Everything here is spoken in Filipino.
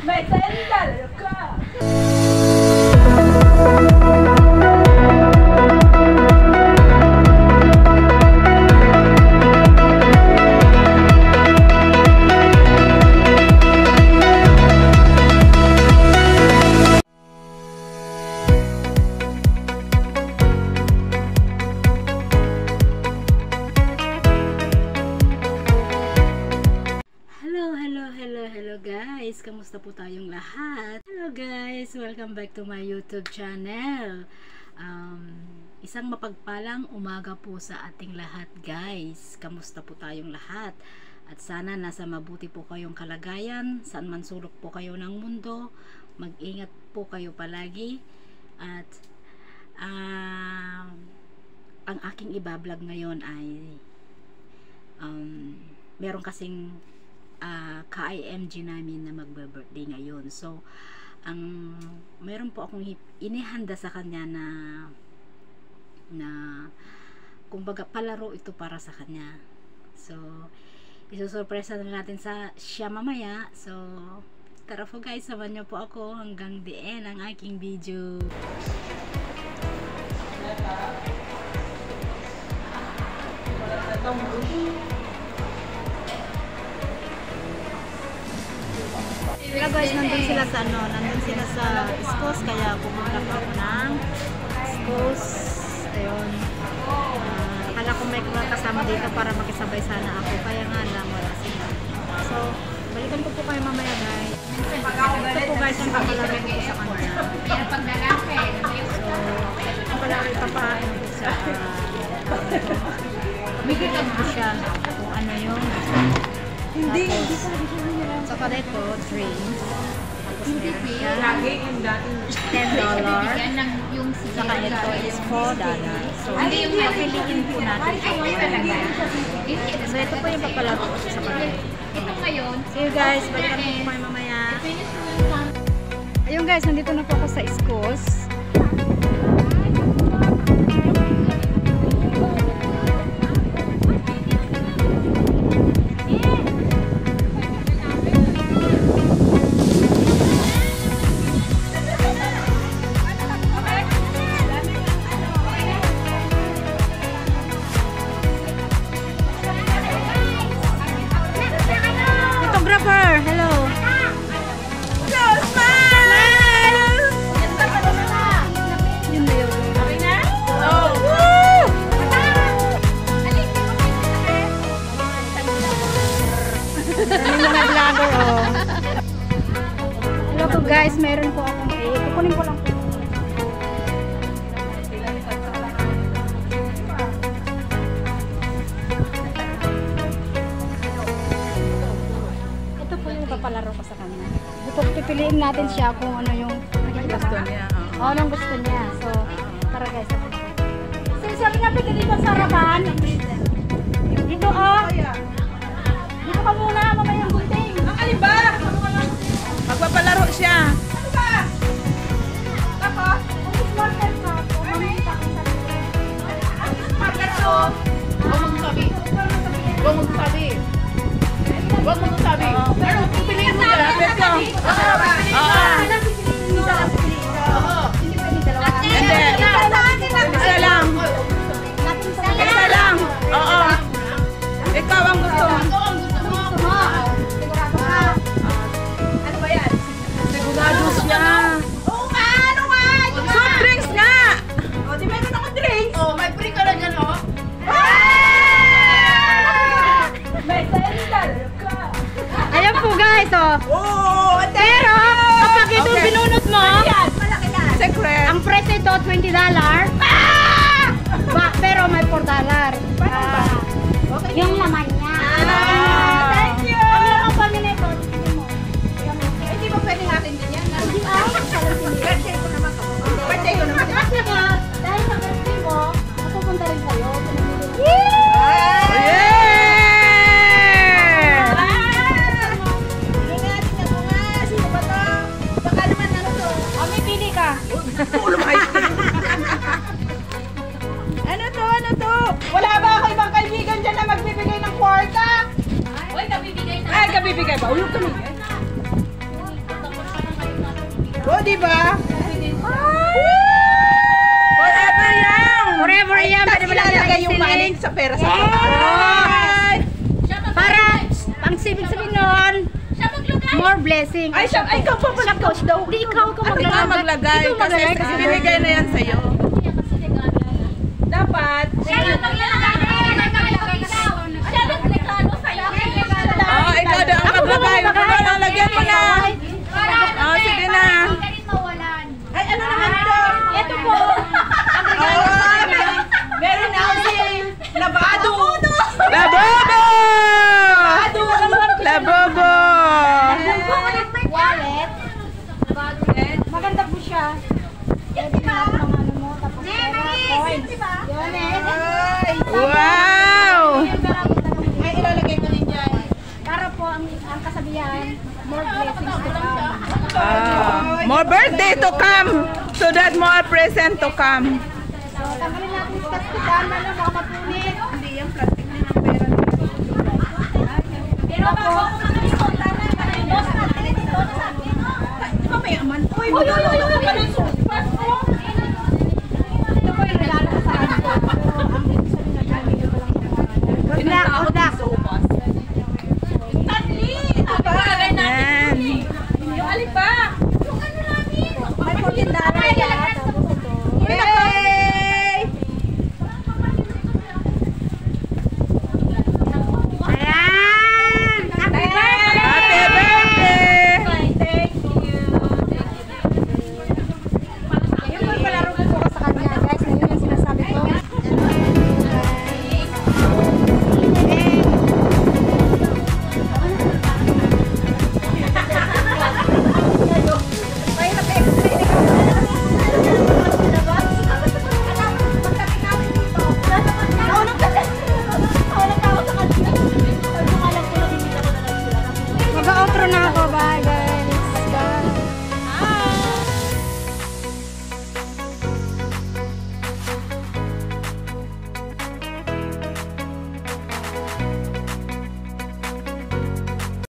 May sandal ka! Hello guys, kamusta po tayong lahat? Hello guys, welcome back to my YouTube channel. Isang mapagpalang umaga po sa ating lahat guys. Kamusta po tayong lahat? At sana nasa mabuti po kayong kalagayan, saan man sulok po kayo ng mundo. Mag-ingat po kayo palagi. At ang aking ibablog ngayon ay meron kasing ka-IMG namin na magbe-birthday ngayon. So, meron po akong inihanda sa kanya na kumbaga palaro ito para sa kanya. So, isusurpresa na natin siya mamaya. So, tara po guys, samahan niyo po ako hanggang the end ang aking video. Kaya guys, nandun sila sa Skos, kaya pumunta pa ako ng Skos. Ayun. Akala ko may kasama dito para makisabay sana ako, kaya nga lang wala sila. So, balikan ko po kayo mamaya guys. Ito po guys ang papalaro ko sa kanya. So, ang palaro ipapaano ko sa bigyan ko siya kung ano yung hindi saka ito, drinks. Tapos meron siya $10. Saka ito is $4. So, piliin po natin. So, ito po yung papalaro ko sa kanila. See you guys, balikan po kayo mamaya. Ayun guys, nandito na po ako sa Skos. Hello po guys, meron po akong kukunin ko lang po. Ito po yung papalaro ko sa kanya. Pipiliin natin siya kung ano yung gusto niya. Anong gusto niya. So, tara guys. Sabi nga pwede dito sa harapan. Dito oh. Dito ka muna, mamaya yung gunting. Ang alin ba? Magpapalaro siya. Ano ba? Tapos? Ang smart card ka po. Mamita ko sa ang smart card ko. Huwag mong sabi. Huwag mong sabi. Huwag mong sabi. Pero pipiliin mo dala. Pwede. Hindi. Isa lang. Isa lang. Oo. Ikaw ang gusto mo. Ano ba yan? Sigurados niya. Oo nga, ano nga? Soft drinks nga! O, di meron akong drinks. O, may free ka na dyan, o. May sandal ka. Ayan po guys, oh. Oo, pero kapag ito binunot mo, malaki yan. Secret. ang price nito $20. Pero may $4. Yung laman niya. Thank you. Ang pamilya ito, tingin mo. Hindi ba pwedeng akin din yan? Hindi Birthday ko naman to. Birthday ko naman. Kasi nga, dahil sa birthday mo, mapupunta rin kayo. Ano to? Wala ba ako ibang kaibigan dyan na magbibigay ng O, diba? Forever young! Forever yan. Tapos ilalagay yung money sa pera sa Para, ang sabihin nun, more blessing. Ay, siya, ay, ikaw pa pala coach daw. Hindi, ikaw Ikaw maglagay. Ikaw maglagay Kasi binigay na yan sa'yo. Dapat. Oh, ikaw daw ang maglagay. Lagyan mo na. Oh, sige na. Ay, ano naman ito? Ito po. Meron na si Labado. Labobo! Labobo! Wallet. Maganda po siya. Pwede na ako ng ano mo. Tapos coins. Yun eh. Wow! Ay, ilalagay ko din dyan. Para po ang kasabihan, more blessings to come. More birthday to come. So that more present to come. So, tanggalin natin yung kastigan. Ano, baka mapunit. Hindi yung plastic na ng pera. Pero po, Mayaman. Uy, ito po yung regalo ko sa akin. Good luck. Yan. Yung alin ba? Yung ano namin. May $14 yan. Yay! Ayan! Happy birthday! Happy birthday! Thank you. Yung po palaro ko po sa kanya, guys. Na yun yung sinasabi ko. Mag-outro na ako, bye.